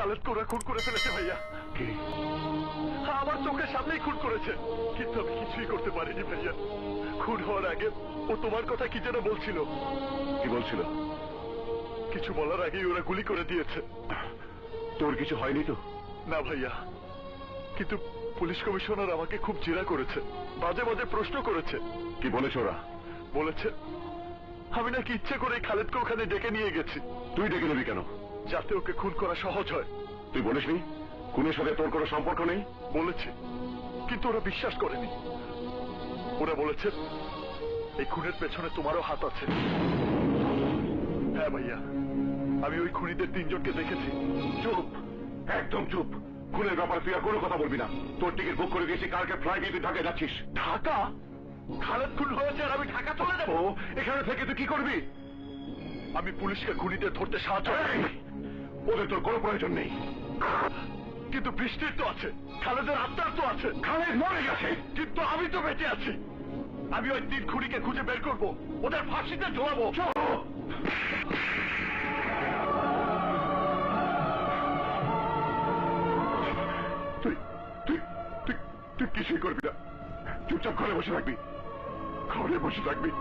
খালেদকে ওরা খুন করে ফেলেছে ভাইয়া। কি? আমার চোখের সামনেই খুন করেছে, কিন্তু আমি কিছুই করতে পারিনি ভাইয়া। খুন হওয়ার আগে ও তোমার কথা কি যেন বলছিল। কি বলছিল? কিছু বলার আগেই ওরা গুলি করে দিয়েছে। তোর কিছু হয়নি তো? না ভাইয়া, কিন্তু পুলিশ কমিশনার আমাকে খুব জেরা করেছে, মাঝে মাঝে প্রশ্ন করেছে। কি বলেছ ওরা? বলেছে আমি নাকি ইচ্ছে করে খালেদকে ওখানে ডেকে নিয়ে গেছি। তুই ডেকে নিবি কেন? যাতে ওকে খুন করা সহজ হয়। তুই বলিসনি খুনের সাথে তোর কোনো সম্পর্ক নেই? বলেছি, কিন্তু ওরা বিশ্বাস করেনি। ওরা বলেছে এই খুনের পেছনে তোমারও হাত আছে। হ্যাঁ ভাইয়া, আমি ওই খুনিদের 3 জনকে দেখেছি। চুপ, একদম চুপ। খুনের ব্যাপারে তুই আর কোনো কথা বলবি না। তোর টিকিট বুক করে দিয়েছি, কালকে ফ্লাইটে তুই ঢাকায় যাচ্ছিস। ঢাকা? খালেদ খুন হয়েছে আর আমি ঢাকা চলে যাবো? এখানে থেকে তুই কি করবি? আমি পুলিশকে খুনিদের ধরতে সাহায্য করব। ওদের তোর কোনো প্রয়োজন নেই। কিন্তু বৃষ্টির তো আছে, খালেদের আত্মার তো আছে। খালেদ মরে গেছে, কিন্তু আমি তো বেঁচে আছি। আমি ওই 3 খুনিকে খুঁজে বের করব, ওদের ফাঁসিতে ঝোলাবো। তুই তুই তুই তুই কিছুই করবি না। চুপচাপ ঘরে বসে থাকবি, ঘরে বসে থাকবি।